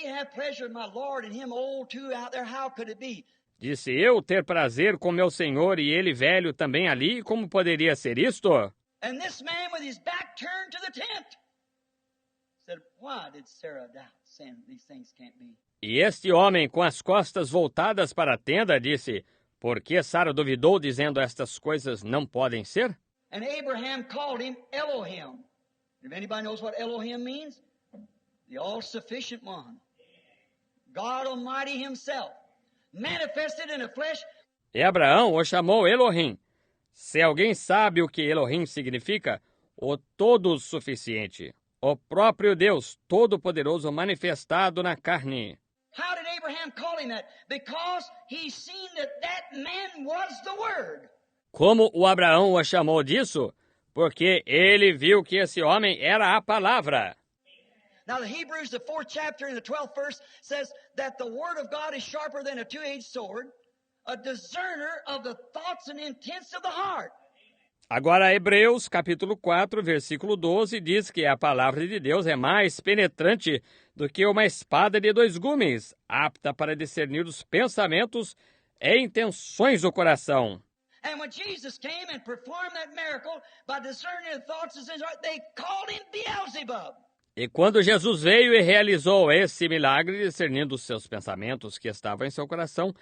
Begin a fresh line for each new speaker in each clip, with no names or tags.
have pleasure in my Lord and him old too out there, how could it be?
Disse eu ter prazer com meu senhor e ele velho também ali, como poderia ser isto?
And this man with his back turned to the tent said, why did Sarah doubt, saying these things can't be?
E este homem, com as costas voltadas para a tenda, disse, por que Sara duvidou, dizendo estas coisas não podem ser?
And Abraham called him Elohim. If anybody knows what Elohim means? The all-sufficient one. God Almighty himself, manifested in the flesh.
E Abraão o chamou Elohim. Se alguém sabe o que Elohim significa, o todo-suficiente, o próprio Deus Todo-Poderoso manifestado na carne.
How did Abraham call him that? Because he seen that man was the Word.
Como o Abraão o chamou disso? Porque ele viu que esse homem era a palavra.
Now the Hebrews, the 4th chapter and the 12th verse says that the Word of God is sharper than a two-edged sword, a discerner of the thoughts and intents of the heart.
Agora, Hebreus, capítulo 4, versículo 12, diz que a palavra de Deus é mais penetrante do que uma espada de dois gumes, apta para discernir os pensamentos e intenções do coração.
And when Jesus came and performed that miracle by discerning the thoughts of his heart, they called him Beelzebub.
E quando Jesus veio e realizou esse milagre, discernindo os seus pensamentos que estavam em seu coração,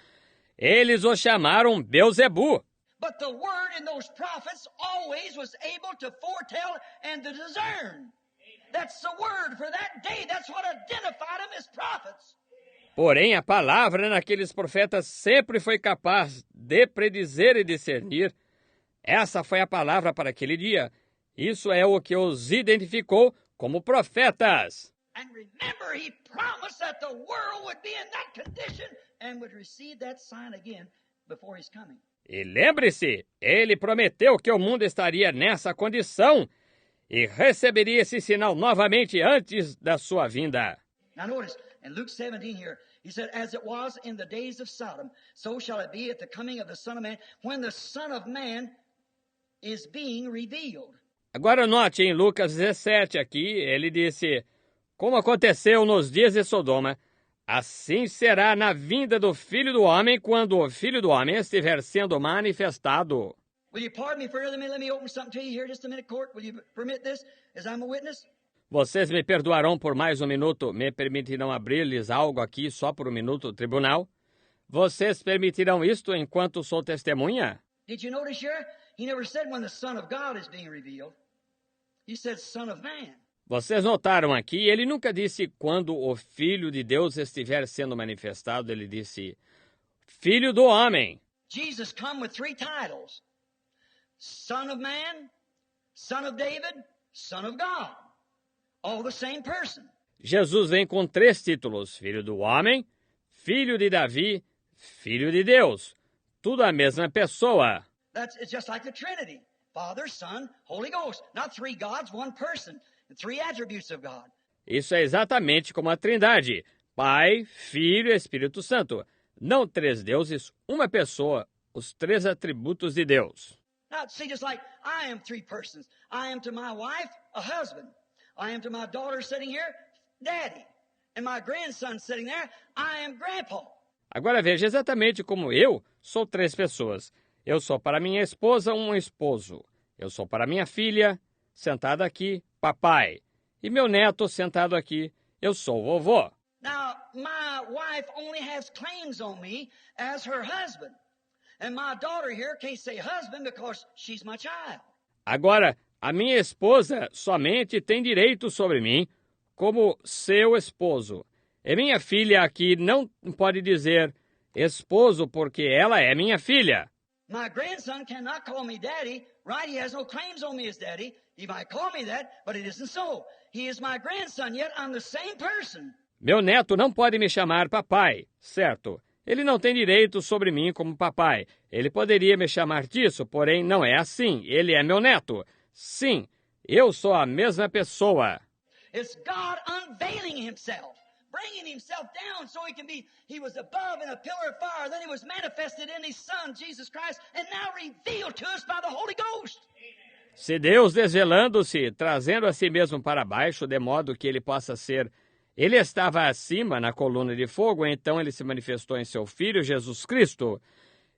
eles o chamaram Beelzebu.
But the word in those prophets always was able to foretell and to discern. That's the word for that day. That's what identified them as prophets.
Porém, a palavra naqueles profetas sempre foi capaz de predizer e discernir. Essa foi a palavra para aquele dia. Isso é o que os identificou como profetas.
And remember, he promised that the world would be in that condition and would receive that sign again before his coming.
E lembre-se, ele prometeu que o mundo estaria nessa condição e receberia esse sinal novamente antes da sua vinda.
Now notice, in Luke 17 here, he said, as it was in the days of Sodom, so shall it be at the coming of the Son of Man, when the Son of Man is being revealed.
Agora note em Lucas 17 aqui, ele disse, como aconteceu nos dias de Sodoma, assim será na vinda do Filho do Homem, quando o Filho do Homem estiver sendo manifestado.
Will you pardon me for let me open something to you here just a minute, court? Will you permit this as I'm a witness?
Vocês me perdoarão por mais um minuto, me permitirão abrir-lhes algo aqui só por um minuto, tribunal? Vocês permitirão isto enquanto sou testemunha?
Did you notice here? He never said when the Son of God is being revealed. He said Son of Man.
Vocês notaram aqui, ele nunca disse quando o Filho de Deus estiver sendo manifestado, ele disse Filho do Homem.
Jesus come with 3 titles. Son of Man, Son of David, Son of God. All the same person.
Jesus vem com 3 títulos, Filho do Homem, Filho de Davi, Filho de Deus. Tudo a mesma pessoa.
It's just like the Trinity. Father, Son, Holy Ghost. Not 3 gods, 1 person. 3 attributes of God.
Isso é exatamente como a Trindade. Pai, Filho e Espírito Santo. Não 3 deuses, uma pessoa. Os 3 atributos de Deus.
Now, see, just like I am 3 persons. I am to my wife, a husband. I am to my daughter sitting here, daddy. And my grandson sitting there, I am grandpa.
Agora veja exatamente como eu sou 3 pessoas. Eu sou para minha esposa um esposo. Eu sou para minha filha, sentada aqui, papai. E meu neto sentado aqui, eu sou vovô.
Now, my wife only has claims on me as her husband. And my daughter here can't say husband because she's my child.
Agora, a minha esposa somente tem direito sobre mim como seu esposo. E minha filha aqui não pode dizer esposo porque ela é minha filha.
My grandson cannot call me daddy, right? He has no claims on me as daddy. He might call me that, but it isn't so. He is my grandson, yet I'm the same person.
Meu neto não pode me chamar papai, certo? Ele não tem direito sobre mim como papai. Ele poderia me chamar disso, porém não é assim. Ele é meu neto. Sim, eu sou a mesma pessoa.
It's God unveiling himself, bringing himself down so he was above in a pillar of fire, then he was manifested in his Son, Jesus Christ, and now revealed to us by the Holy Ghost.
Se Deus desvelando-se, trazendo a si mesmo para baixo, de modo que ele possa ser Ele estava acima na coluna de fogo, então ele se manifestou em seu Filho Jesus Cristo,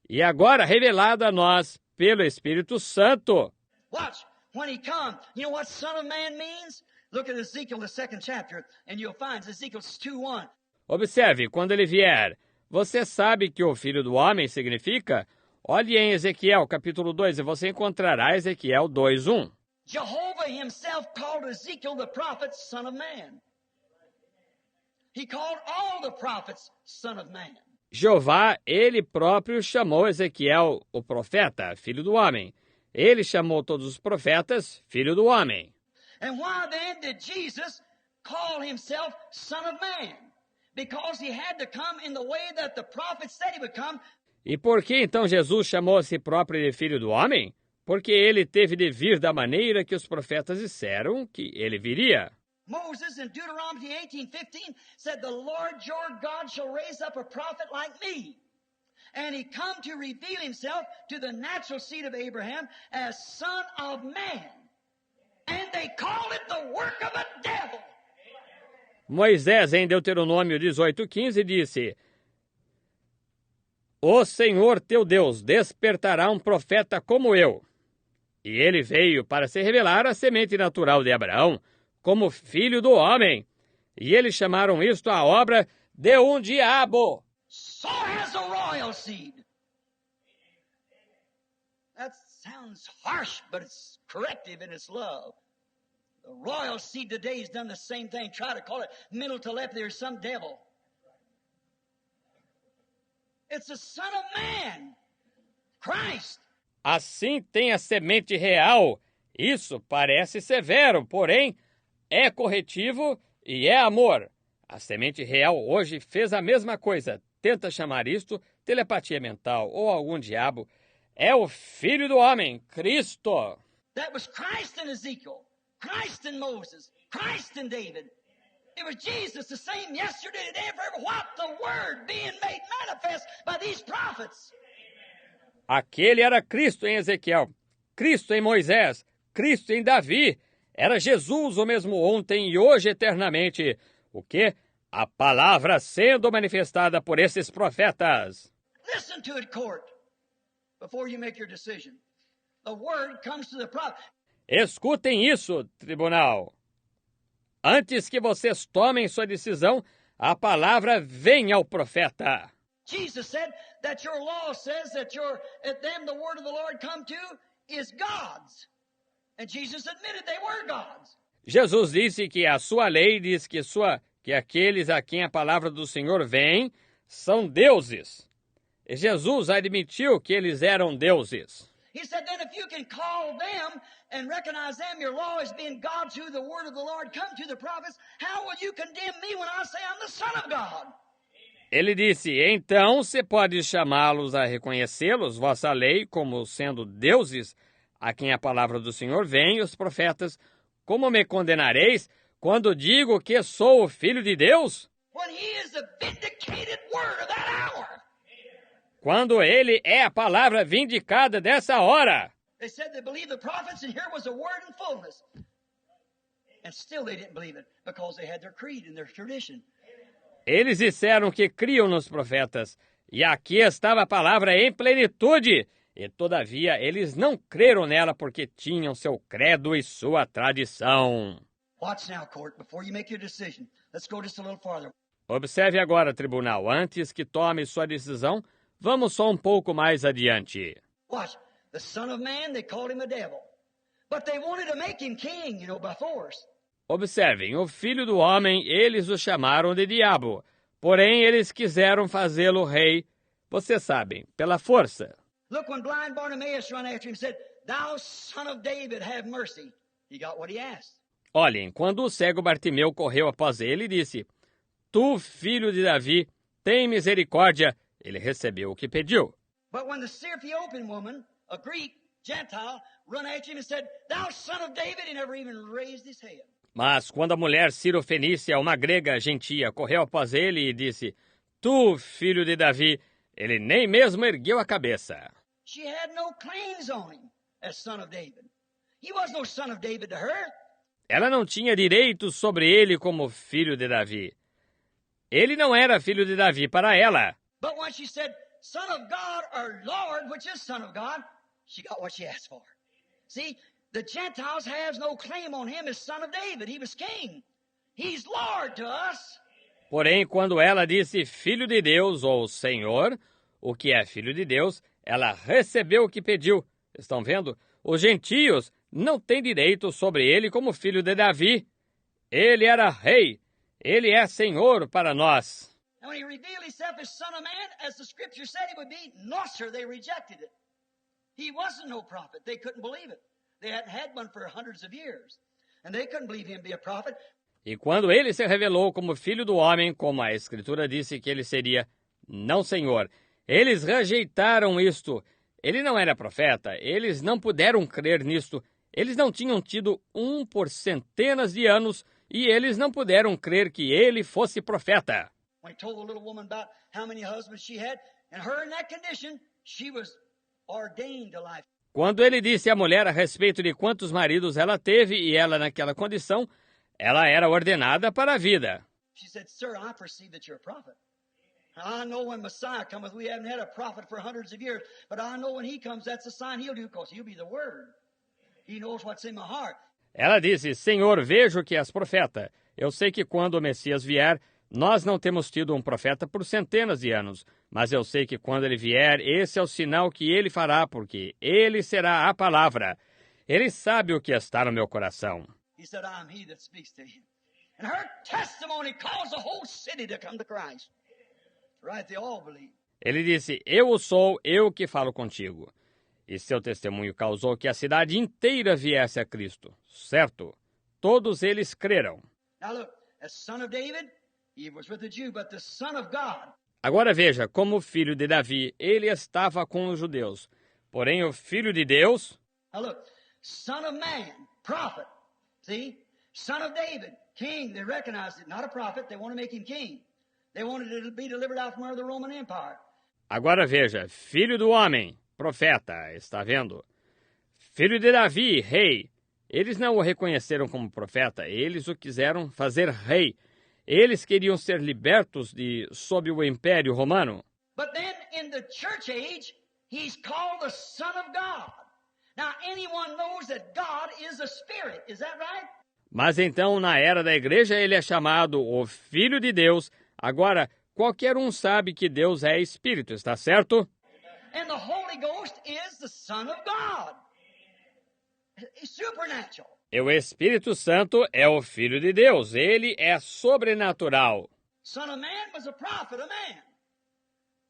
e agora revelado a nós pelo Espírito Santo.
Watch, when he come, you know what Son of Man means? Look at Ezekiel, the 2nd chapter, and you'll find Ezekiel 2:1.
Observe, quando ele vier, você sabe que o Filho do Homem significa? Olhe em Ezequiel, capítulo 2, e você encontrará Ezequiel 2:1.
Jehovah himself called Ezekiel the prophet Son of Man. He called all the prophets Son of Man.
Jeová, ele próprio chamou Ezequiel, o profeta, filho do homem. Ele chamou todos os profetas, filho do homem.
And why then did Jesus call himself Son of Man? Because he had to come in the way that the prophets said he would come.
E por que então Jesus chamou a si próprio de filho do homem? Porque ele teve de vir da maneira que os profetas disseram que ele viria.
Moses in Deuteronomy 18:15 said, "The Lord your God shall raise up a prophet like me." And he come to reveal himself to the natural seed of Abraham as Son of Man. And they called it the work of a devil.
Moisés, em Deuteronômio 18:15, disse: O Senhor teu Deus despertará um profeta como eu. E ele veio para se revelar à semente natural de Abraão, como filho do homem. E eles chamaram isto a obra de um diabo.
So has the royal seed. That sounds harsh, but it's corrective in its love. The royal seed today has done the same thing. Try to call it mental telepathy or some devil. It's the Son of Man, Christ.
Assim tem a semente real. Isso parece severo, porém é corretivo e é amor. A semente real hoje fez a mesma coisa. Tenta chamar isto telepatia mental ou algum diabo. É o Filho do Homem, Cristo.
That was Christ in Ezekiel, Christ in Moses, Christ in David. It was Jesus the same yesterday, today, and forever. What the Word being made manifest by these prophets.
Aquele era Cristo em Ezequiel, Cristo em Moisés, Cristo em Davi. Era Jesus o mesmo ontem e hoje eternamente. O quê? A palavra sendo manifestada por esses profetas.
Listen to it, court, before you make your decision. The Word comes to the prophet.
Escutem isso, tribunal. Antes que vocês tomem sua decisão, a palavra vem ao profeta.
Jesus said that your law says that them the word of the Lord come to is God's. And Jesus admitted they were God's.
Jesus disse que a sua lei diz que aqueles a quem a palavra do Senhor vem são deuses. E Jesus admitiu que eles eram deuses.
He said, then if you can call them and recognize them, your law as being God's who the word of the Lord come to the prophets, how will you condemn me when I say I'm the Son of God?
Ele disse, então você pode chamá-los a reconhecê-los, vossa lei, como sendo deuses, a quem a palavra do Senhor vem, os profetas, como me condenareis quando digo que sou o Filho de Deus?
When he is the vindicated word of that hour.
Quando ele é a palavra vindicada dessa hora.
They said they believed the prophets and here was the word in fullness. And still they didn't believe it because they had their creed and their tradition.
Eles disseram que criam nos profetas, e aqui estava a palavra em plenitude, e todavia eles não creram nela porque tinham seu credo e sua tradição.
Watch now, court, before you make your decision. Let's go just a little farther.
Observe agora, tribunal, antes que tome sua decisão, vamos só um pouco mais adiante.
Watch. The Son of Man, they called him a devil. But they wanted to make him king, by force.
Observem, o Filho do Homem, eles o chamaram de diabo, porém eles quiseram fazê-lo rei, vocês sabem, pela força.
Look, when blind Bartimaeus ran after him and said, "Thou son of David, have mercy." He got what he asked.
Olhem, quando o cego Bartimeu correu após ele e disse, Tu, filho de Davi, tem misericórdia, ele recebeu o que pediu.
But when the Syrophoenician woman, a Greek, Gentile, ran after him and said, "Thou son of David," he never even raised his head.
Mas quando a mulher Cirofenícia, uma grega gentia, correu após ele e disse, Tu, filho de Davi, ele nem mesmo ergueu a cabeça.
She had no claims on him as son of David. He was no son of David to her.
Ela não tinha direito sobre ele como filho de Davi. Ele não era filho de Davi para ela.
But when she said, Son of God or Lord, which is Son of God, she got what she asked for. See, the Gentiles has no claim on him as son of David. He was king. He's Lord to us.
Porém, quando ela disse filho de Deus ou Senhor, o que é filho de Deus, ela recebeu o que pediu. Estão vendo? Os gentios não têm direito sobre ele como filho de Davi. Ele era rei. Ele é Senhor para nós.
And when he revealed himself as Son of Man, as the Scripture said he would be, no, sir, they rejected it. He wasn't no prophet. They couldn't believe it. They hadn't had one for hundreds of years. And they couldn't believe him to be a prophet.
E quando ele se revelou como filho do homem, como a Escritura disse que ele seria, não Senhor, eles rejeitaram isto. Ele não era profeta, eles não puderam crer nisto. Eles não tinham tido por centenas de anos e eles não puderam crer que ele fosse profeta.
When he told the little woman about how many husbands she had, and her in that condition, she was ordained to life.
Quando ele disse à mulher a respeito de quantos maridos ela teve e ela naquela condição, ela era ordenada para a vida.
She said, Sir, I perceive that you're a prophet. I know when Messiah cometh, we haven't had a prophet for hundreds of years, but I know when he comes, that's the sign he'll do, because he'll be the Word. He knows what's in my heart.
Ela disse, Senhor, vejo que és profeta. Eu sei que quando o Messias vier, nós não temos tido um profeta por centenas de anos, mas eu sei que quando ele vier, esse é o sinal que ele fará, porque ele será a palavra. Ele sabe o que está no meu coração.
He said, I'm he that speaks to you. And her testimony caused the whole city to come to Christ. Right, they all believe.
Ele disse, eu o sou, eu que falo contigo. E seu testemunho causou que a cidade inteira viesse a Cristo. Certo? Todos eles creram.
Now look, as son of David, he was with the Jew, but the Son of God.
Agora veja, como filho de Davi, ele estava com os judeus. Porém, o filho de Deus...
Now look, Son of Man, prophet. See? Son of David, king. They recognized it. Not a prophet. They want to make him king. They wanted to be delivered out from under the Roman Empire.
Agora veja, filho do homem, profeta, está vendo? Filho de Davi, rei. Eles não o reconheceram como profeta, eles o quiseram fazer rei. Eles queriam ser libertos sob o Império Romano.
But then in the church age, he's called the Son of God. Now anyone knows that God is a spirit. Is that right?
Mas então, na era da igreja, ele é chamado o Filho de Deus. Agora, qualquer um sabe que Deus é Espírito, está certo?
And the Holy Ghost is the Son of God. He's supernatural.
E o Espírito Santo é o Filho de Deus. Ele é sobrenatural.
Son of Man was a prophet, a man.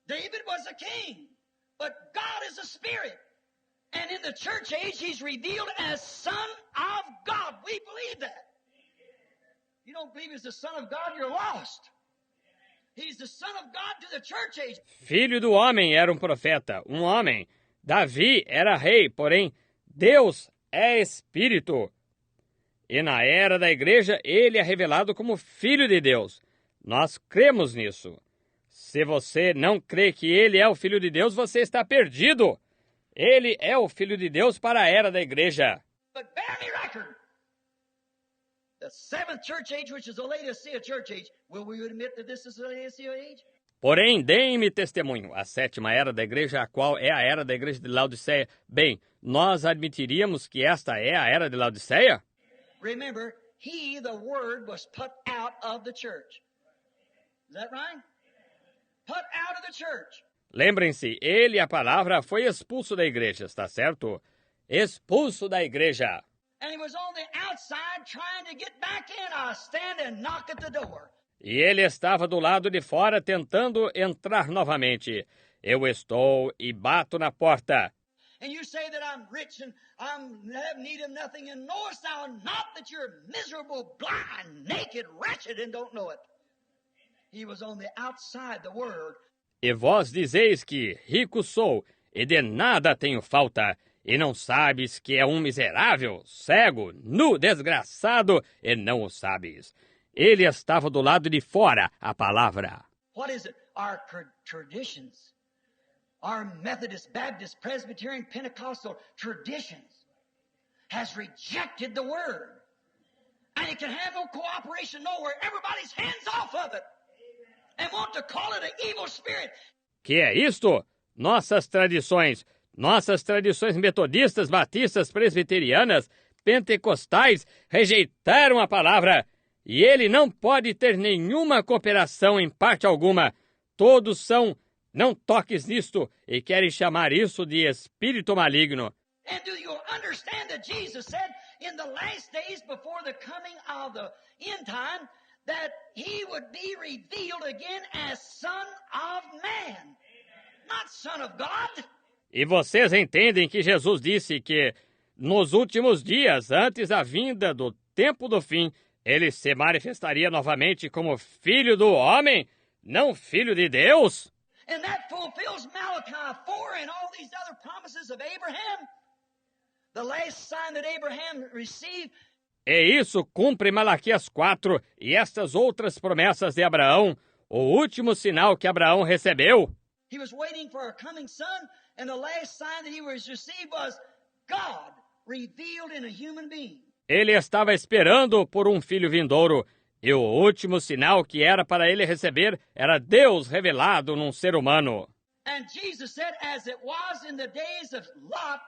David was a king. But God is a spirit. And in the church age, he's revealed as Son of God. We believe that. You don't believe he's the Son of God, you're lost. He's the Son of God to the church age.
Filho do homem era um profeta, um homem. Davi era rei, porém Deus é Espírito. E na era da igreja, ele é revelado como Filho de Deus. Nós cremos nisso. Se você não crê que ele é o Filho de Deus, você está perdido. Ele é o Filho de Deus para a era da igreja.
But bear me record. The seventh church age, which is the Laodicea church age, will we admit that this is the Laodicea age?
Porém, deem-me testemunho, a sétima era da igreja, a qual é a era da igreja de Laodiceia. Bem, nós admitiríamos que esta é a era de Laodiceia?
Remember, he, the word, was put out of the church. Is that right? Put out of the church.
Lembrem-se, ele, a palavra, foi expulso da igreja, está certo? Expulso da igreja.
And he was on the outside trying to get back in. I stand and knock at the door.
E ele estava do lado de fora tentando entrar novamente. Eu estou e bato na porta.
And you say that I'm rich and I have need of nothing, and knowest thou not that you're miserable, blind, naked, wretched, and don't know it. He was on the outside, the word.
E vós dizeis que rico sou, e de nada tenho falta, e não sabes que é um miserável, cego, nu, desgraçado, e não o sabes. Ele estava do lado de fora, a palavra.
What is it? Our traditions. Our Methodist, Baptist, Presbyterian, Pentecostal traditions has rejected the word. And it can have no cooperation nowhere. Everybody's hands off of it. And want to call it an evil spirit.
Que é isto? Nossas tradições metodistas, batistas, presbiterianas, pentecostais rejeitaram a palavra. E ele não pode ter nenhuma cooperação em parte alguma. Todos são, não toques nisto, e querem chamar isso de espírito maligno.
And do you understand that Jesus said in the last days before the coming of the end time that he would be revealed again as Son of Man, not Son of God?
E vocês entendem que Jesus disse que nos últimos dias, antes da vinda do tempo do fim, ele se manifestaria novamente como Filho do Homem, não Filho de Deus?
And that fulfills Malachi 4 and all these other promises of Abraham. The last sign that Abraham received.
E isso cumpre Malaquias 4 e estas outras promessas de Abraão, o último sinal que Abraão recebeu.
He was waiting for a coming son, and the last sign that he was received was God revealed in a human being.
Ele estava esperando por um filho vindouro, e o último sinal que era para ele receber era Deus revelado num ser humano.
And Jesus said, as it was in the days of Lot,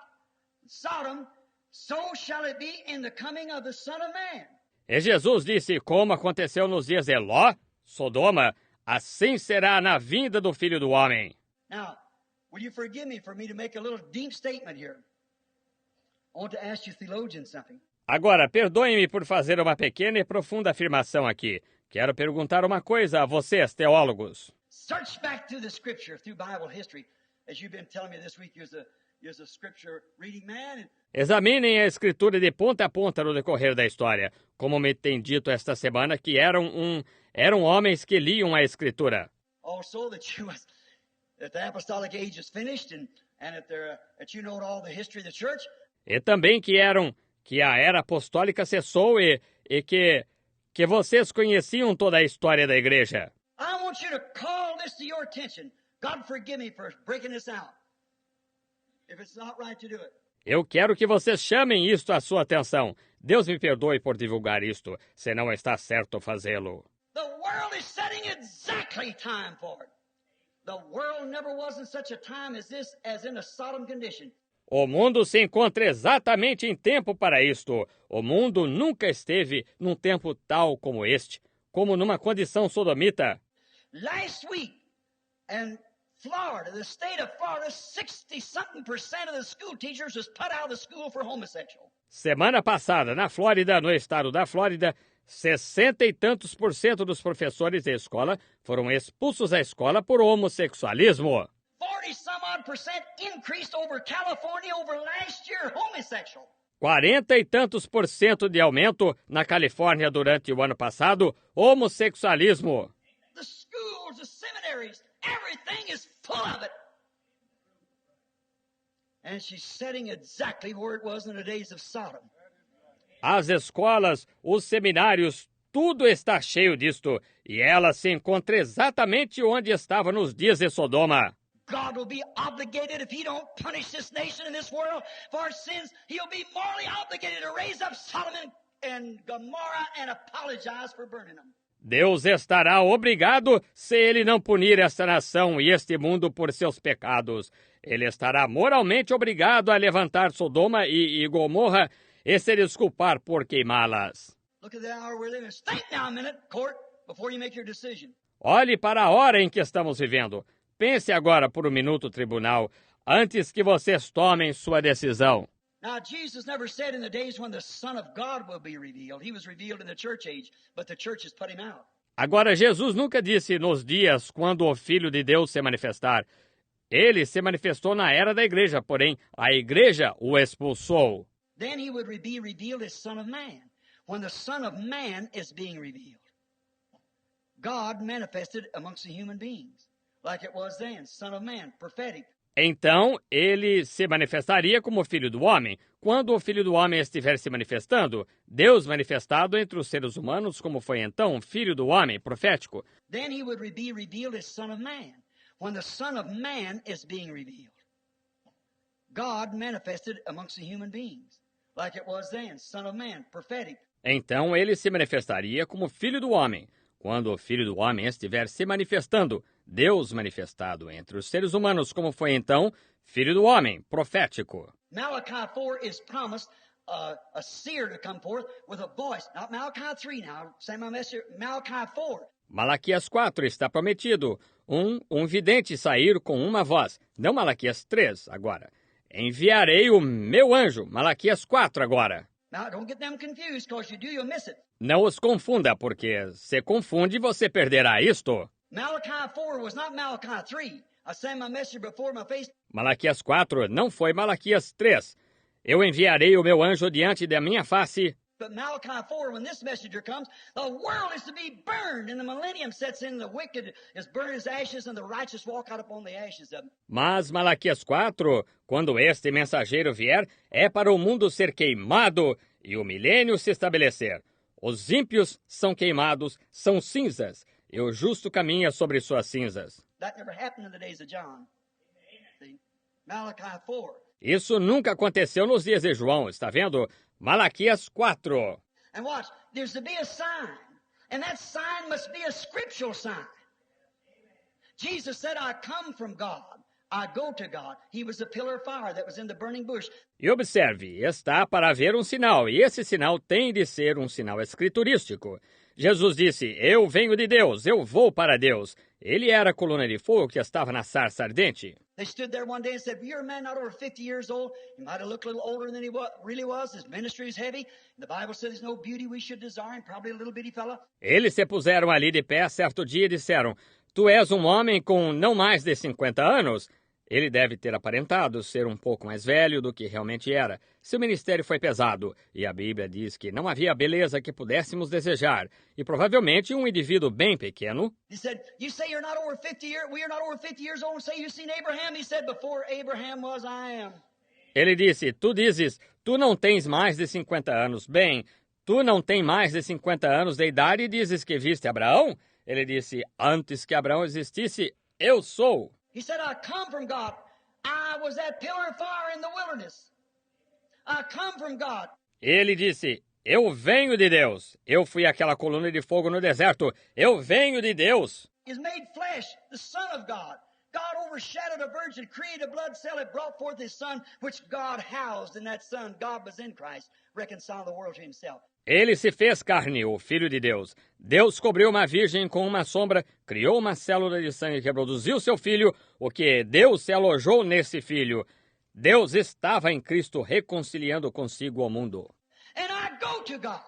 Sodom, so shall it be in the coming of the Son of Man.
E Jesus disse, como aconteceu nos dias de Ló, Sodoma, assim será na vinda do Filho do Homem.
Now, will you forgive me for me to make a little deep statement here? I want to ask you theologians something.
Agora, perdoe-me por fazer uma pequena e profunda afirmação aqui. Quero perguntar uma coisa a vocês, teólogos.
Search back through the Scripture, through Bible history. As you've been telling me this week, you're a Scripture reading man.
Examinem a Escritura de ponta a ponta no decorrer da história. Como me tem dito esta semana que eram homens que liam a Escritura.
Also that the apostolic age is finished and that you know all the history of the church.
E também que a era apostólica cessou e que vocês conheciam toda a história da igreja.
I want you to call this to your attention. God forgive me for breaking this out. If it's not right to do it.
Eu quero que vocês chamem isto à sua atenção. Deus me perdoe por divulgar isto, se não está certo fazê-lo.
The world is setting exactly time for it. The world never was in such a time as this, as in a Sodom condition.
O mundo se encontra exatamente em tempo para isto. O mundo nunca esteve num tempo tal como este, como numa condição sodomita.
Last week, in Florida, the state of Florida, 60-something% of the school teachers was put out of the school for homosexual.
Semana passada, na Flórida, no estado da Flórida, 60 e tantos % dos professores da escola foram expulsos da escola por homossexualismo.
40-some-odd% increased over California over last year homosexual.
40 e tantos % de aumento na Califórnia durante o ano passado, homossexualismo.
The schools, the seminaries, everything is full of it. And she's setting exactly where it was in the days of Sodom.
As escolas, os seminários, tudo está cheio disto, e ela se encontra exatamente onde estava nos dias de Sodoma.
God will be obligated if he don't punish this nation and this world for sins. He'll be morally obligated to raise up Sodom and Gomorrah and apologize for burning them.
Deus estará obrigado se ele não punir esta nação e este mundo por seus pecados. Ele estará moralmente obrigado a levantar Sodoma e Gomorra e se desculpar por queimá-las.
Look at the hour we're living. Think now a minute, court, before you make your decision.
Olhe para a hora em que estamos vivendo. Pense agora por um minuto, tribunal, antes que vocês tomem sua decisão.
Now, Jesus never said in the days when the Son of God will be revealed. He was revealed in the church age, but the church has put him out.
Agora, Jesus nunca disse nos dias quando o Filho de Deus se manifestar. Ele se manifestou na era da igreja, porém, a igreja o expulsou.
Then he would be revealed as Son of Man. When the Son of Man is being revealed, God manifested amongst the human beings, like it was then, Son of Man, prophetic.
Então, ele se manifestaria como Filho do Homem. Quando o Filho do Homem estiver se manifestando, Deus manifestado entre os seres humanos, como foi então, Filho do Homem, profético.
Then he would be revealed as Son of Man. When the Son of Man is being revealed, God manifested amongst the human beings, like it was then, Son of Man, prophetic.
Então ele se manifestaria como Filho do Homem, quando o Filho do Homem estiver se manifestando, Deus manifestado entre os seres humanos, como foi então Filho do Homem, profético.
Malachi 4 is promised a seer to come forth with a voice. Not Malachi 3 now, send my message, Malachi 4.
Malaquias 4 está prometido um vidente sair com uma voz. Não Malaquias 3 agora. Enviarei o meu anjo. Malaquias 4 agora.
Now, don't get them confused, because you do, you'll miss it.
Não os confunda, porque se confunde você perderá isto.
Malachi 4 was not Malachi 3. I send my messenger before my face.
Malaquias 4 não foi Malaquias 3. Eu enviarei o meu anjo diante da minha face.
But Malachi 4, when this messenger comes, the world is to be burned, and the millennium sets in, the wicked is burned as ashes, and the righteous walk out upon the ashes of them.
Mas Malaquias 4, quando este mensageiro vier, é para o mundo ser queimado e o milênio se estabelecer. Os ímpios são queimados, são cinzas, e o justo caminha sobre suas cinzas.
That never happened in the days of John. See? Malachi 4.
Isso nunca aconteceu nos dias de João, está vendo? Malaquias 4.
And watch, there's to be a sign, and that sign must be a scriptural sign. Jesus said, I come from God. I go to God. He was the pillar of fire that was in the burning bush.
E observe, está para haver um sinal, e esse sinal tem de ser um sinal escriturístico. Jesus disse, eu venho de Deus, eu vou para Deus. Ele era a coluna de fogo que estava na sarça ardente.
They stood there one day and said, you're a man not over 50 years old. He might have looked a little older than he really was. His ministry is heavy. The Bible says there's no beauty we should desire, and probably a little bitty fella.
Eles se puseram ali de pé certo dia e disseram, tu és um homem com não mais de 50 anos. Ele deve ter aparentado ser um pouco mais velho do que realmente era. Seu ministério foi pesado, e a Bíblia diz que não havia beleza que pudéssemos desejar, e provavelmente um indivíduo bem pequeno.
He said, you say you're not over 50 years, we are not over 50 years old, and say you've seen Abraham. He said, before Abraham was, I am.
Ele disse, tu dizes, tu não tens mais de 50 anos. Bem, tu não tens mais de 50 anos de idade e dizes que viste Abraão? Ele disse, antes que Abraão existisse, eu sou.
He said, I come from God. I was that pillar of fire in the wilderness. I come from God.
Ele disse, eu venho de Deus. Eu fui aquela coluna de fogo no deserto. Eu venho de Deus.
Is made flesh, the Son of God. God overshadowed a virgin, created a blood cell, and brought forth his Son, which God housed in that Son. God was in Christ, reconciling the world to himself.
Ele se fez carne, o Filho de Deus. Deus cobriu uma virgem com uma sombra, criou uma célula de sangue que produziu seu filho, o que Deus se alojou nesse filho. Deus estava em Cristo reconciliando consigo o mundo.
And I go to God.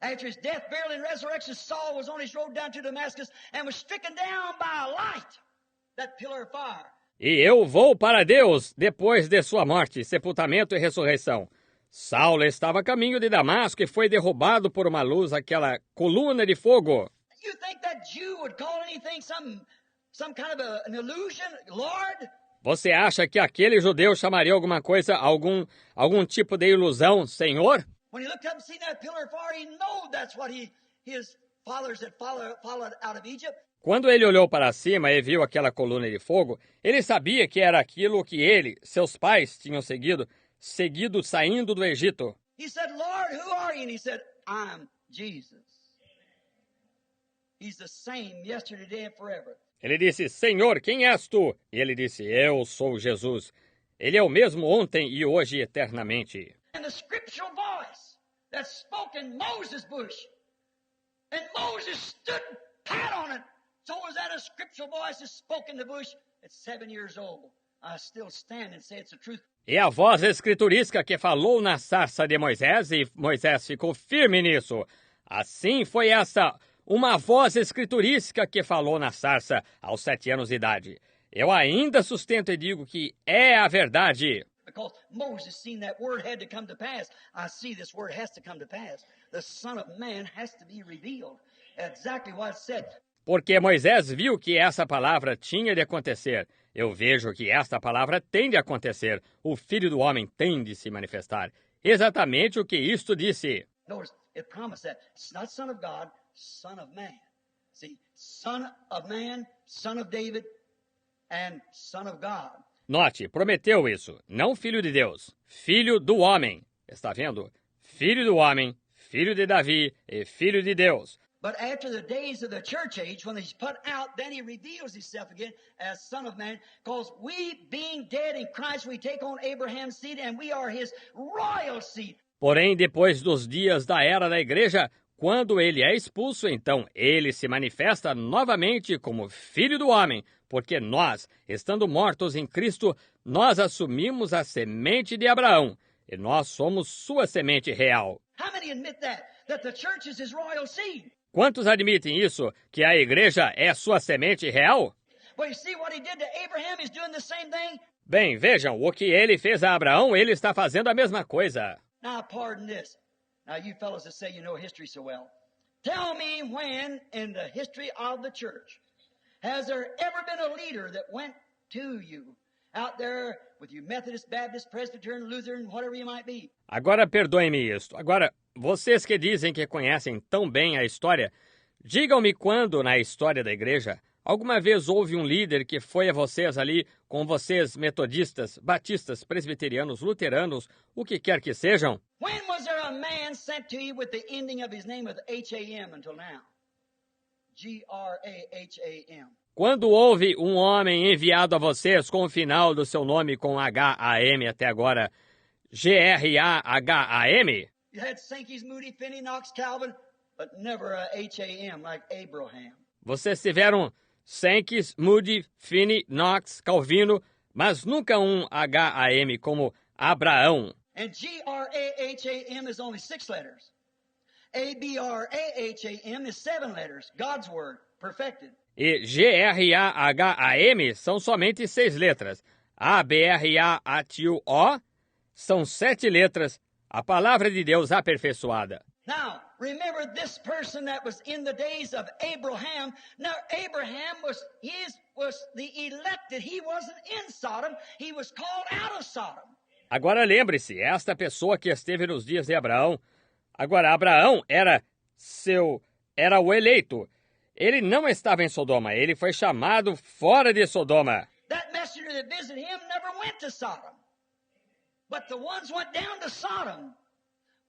After his death, burial, and resurrection, Saul was on his road down to Damascus and was stricken down by a light, that pillar of fire.
E eu vou para Deus depois de sua morte, sepultamento e ressurreição. Saulo estava a caminho de Damasco e foi derrubado por uma luz, aquela coluna de fogo.
You think that Jew would call anything some kind of an illusion, Lord?
Você acha que aquele judeu chamaria alguma coisa, algum tipo de ilusão, Senhor?
When he looked up and seen that pillar of fire, he knew that's what his fathers had followed out of Egypt.
Quando ele olhou para cima e viu aquela coluna de fogo, ele sabia que era aquilo que ele, seus pais, tinham seguido saindo do Egito.
He said, Lord, who are you? And he said, I'm Jesus. He's the same yesterday, today, and forever.
Ele disse, Senhor, quem és tu? E ele disse, eu sou Jesus. Ele é o mesmo ontem e hoje eternamente.
And the scriptural voice that spoke in Moses' bush, and Moses stood pat on it. So was that a scriptural voice that spoke in the bush at 7 years old? I still stand and say it's the truth.
E a voz escriturística que falou na sarça de Moisés, e Moisés ficou firme nisso. Assim foi essa, uma voz escriturística que falou na sarça aos 7 anos de idade. Eu ainda sustento e digo que é a verdade.
Because Moses seen that word had to come to pass. I see this word has to come to pass. The Son of Man has to be revealed. Exactly what it said.
Porque Moisés viu que essa palavra tinha de acontecer. Eu vejo que esta palavra tem de acontecer. O Filho do Homem tem de se manifestar. Exatamente o que isto disse.
Notice, it promised that. It's not Son of God, Son of Man. See, Son of Man, Son of David, and Son of God.
Note, prometeu isso. Não Filho de Deus. Filho do Homem. Está vendo? Filho do Homem, filho de Davi e filho de Deus.
But after the days of the church age, when he's put out, then he reveals himself again as Son of Man, because we, being dead in Christ, we take on Abraham's seed, and we are his royal seed.
Porém, depois dos dias da era da igreja, quando ele é expulso, então ele se manifesta novamente como Filho do Homem, porque nós, estando mortos em Cristo, nós assumimos a semente de Abraão, e nós somos sua semente real.
How many admit that the church is his royal seed?
Quantos admitem isso, que a igreja é sua semente real?
Well, you see what he did to Abraham, he's doing the same thing.
Bem, vejam, o que ele fez a Abraão, ele está fazendo a mesma coisa.
Now, pardon this. Now, you fellows that say you know history so well, tell me when in the history of the church has there ever been a leader that went to you out there with you Methodist, Baptist, Presbyterian, Lutheran, whatever you might be?
Agora, perdoem-me isto. Agora, vocês que dizem que conhecem tão bem a história, digam-me quando, na história da igreja, alguma vez houve um líder que foi a vocês ali, com vocês metodistas, batistas, presbiterianos, luteranos, o que quer que sejam?
When was there a man sent to you with the ending of his name with H-A-M until now? G-R-A-H-A-M.
Quando houve um homem enviado a vocês com o final do seu nome com H-A-M até agora, G-R-A-H-A-M?
You had Sankey's, Moody, Finney, Knox, Calvin, but never a H-A-M like Abraham.
Vocês tiveram Sankey, Moody, Finney, Knox, Calvino, mas nunca um H-A-M como Abraão.
And G-R-A-H-A-M is only 6 letters. A-B-R-A-H-A-M is 7 letters. God's word, perfected.
E G-R-A-H-A-M são somente 6 letras. A-B-R-A-H-U-O são 7 letras. A palavra de Deus aperfeiçoada.
Now, remember this person that was in the days of Abraham. Now, Abraham was the elected. He wasn't in Sodom. He was called out of Sodom.
Agora lembre-se, esta pessoa que esteve nos dias de Abraão. Agora, Abraão era o eleito. Ele não estava em Sodoma, ele foi chamado fora de Sodoma.
That messenger that visited him never went to Sodom. But the ones went down to Sodom.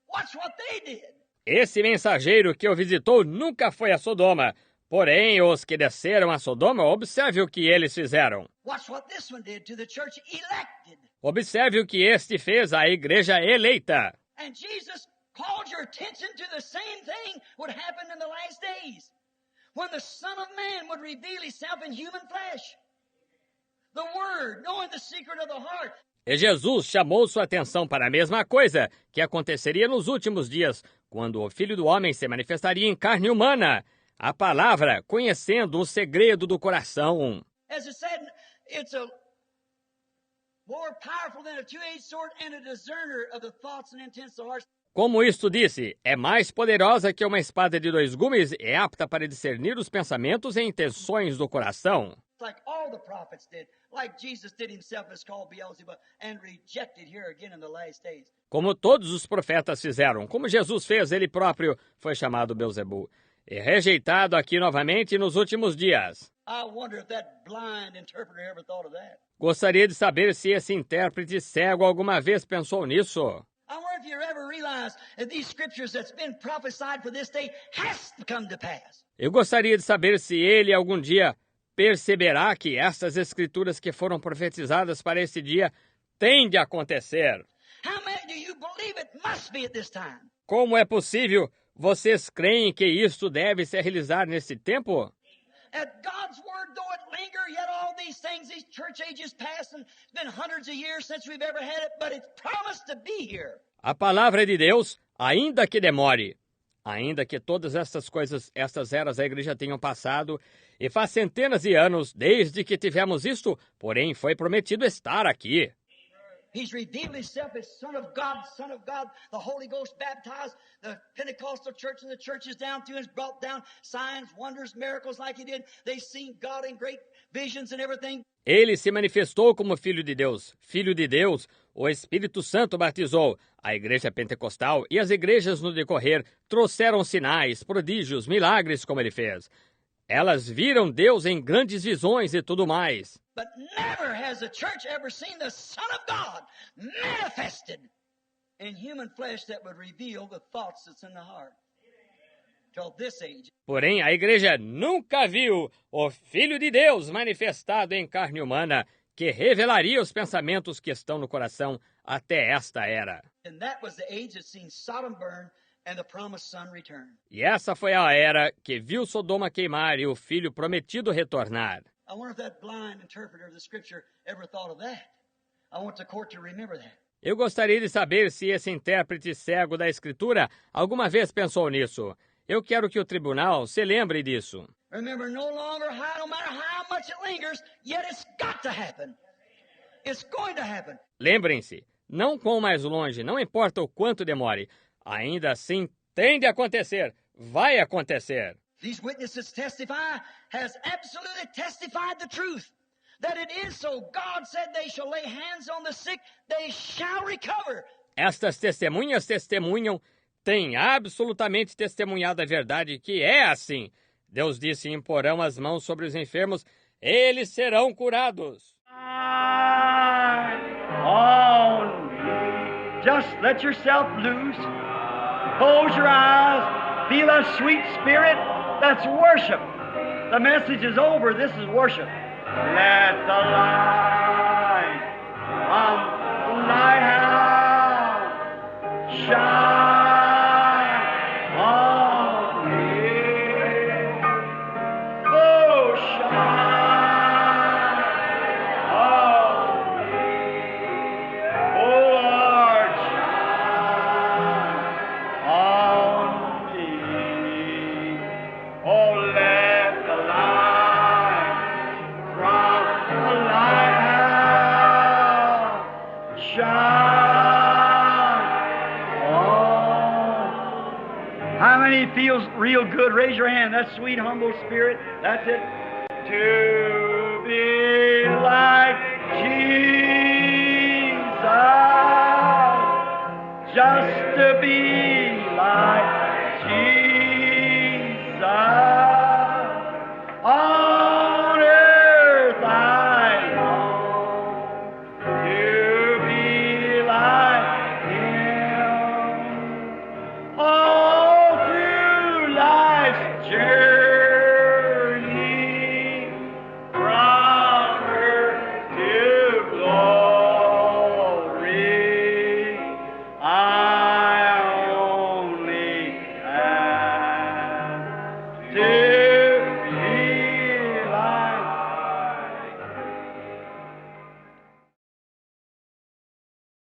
Watch what they did.
Esse mensageiro que o visitou nunca foi a Sodoma. Porém, os que desceram a Sodoma, observe o que eles fizeram.
Watch what this one did to the church elected.
Observe o que este fez à igreja eleita.
And Jesus called your attention to the same thing would happen in the last days. When the Son of Man would reveal himself in human flesh. The Word, knowing the secret of the heart.
E Jesus chamou sua atenção para a mesma coisa que aconteceria nos últimos dias, quando o Filho do Homem se manifestaria em carne humana. A palavra, conhecendo o segredo do coração.
As it said, it's a more powerful than a two-edged sword and a discerner of the thoughts and intents of the heart.
Como isto disse, é mais poderosa que uma espada de 2 gumes e é apta para discernir os pensamentos e intenções do coração.
Like all the prophets did, like Jesus did himself is called Beelzebub and rejected here again in the last days.
Como todos os profetas fizeram, como Jesus fez, ele próprio foi chamado Beelzebu e rejeitado aqui novamente nos últimos dias.
I wonder if that blind interpreter ever thought of that.
Gostaria de saber se esse intérprete cego alguma vez pensou nisso.
I wonder if you ever realize that these scriptures that's been prophesied for this day has to come to pass.
Eu gostaria de saber se ele algum dia perceberá que estas escrituras que foram profetizadas para este dia têm de acontecer.
How many do you believe it must be at this time?
Como é possível? Vocês creem que isto deve se realizar nesse tempo?
At God's word, though it linger, yet all these things, these church ages pass, and it's been hundreds of years since we've ever had it, but it's promised to be here.
A palavra de Deus, ainda que demore, ainda que todas estas coisas, estas eras da igreja tenham passado, e faz centenas de anos desde que tivemos isto, porém foi prometido estar aqui.
He's revealed himself as Son of God, the Holy Ghost baptized, the Pentecostal church and the churches down through and brought down signs, wonders, miracles like he did. They've seen God in great visions and everything.
Ele se manifestou como Filho de Deus, o Espírito Santo batizou. A igreja pentecostal e as igrejas no decorrer trouxeram sinais, prodígios, milagres como ele fez. Elas viram Deus em grandes visões e tudo mais.
But never has the church ever seen the Son of God manifested in human flesh that would reveal the thoughts that's in the heart. Till this age.
Porém, a igreja nunca viu o Filho de Deus manifestado em carne humana, que revelaria os pensamentos que estão no coração até esta era.
And that was the age that seen Sodom burn and the promised son return.
E essa foi a era que viu Sodoma queimar e o Filho prometido retornar.
I wonder if that blind interpreter of the scripture ever thought of that. I want the court to remember that.
Eu gostaria de saber se esse intérprete cego da Escritura alguma vez pensou nisso. Eu quero que o tribunal se lembre disso.
Remember, no longer high, no matter how much it lingers, yet it's got to happen. It's going to happen.
Lembrem-se, não quão mais longe, não importa o quanto demore, ainda assim tem de acontecer, vai acontecer.
These witnesses testify, has absolutely testified the truth, that it is so. God said they shall lay hands on the sick, they shall recover.
Estas testemunhas testemunham, têm absolutamente testemunhado a verdade que é assim. Deus disse: imporão as mãos sobre os enfermos, eles serão curados.
Just let yourself loose. Close your eyes. Feel a sweet spirit. That's worship. The message is over. This is worship. Let the light from the lighthouse shine on me. Oh, shine on me. Oh, Lord, shine on me. Oh, let the light from the lighthouse shine on. How many feels real good? Raise your hand. That sweet, humble spirit. That's it. To be like Jesus. Just to be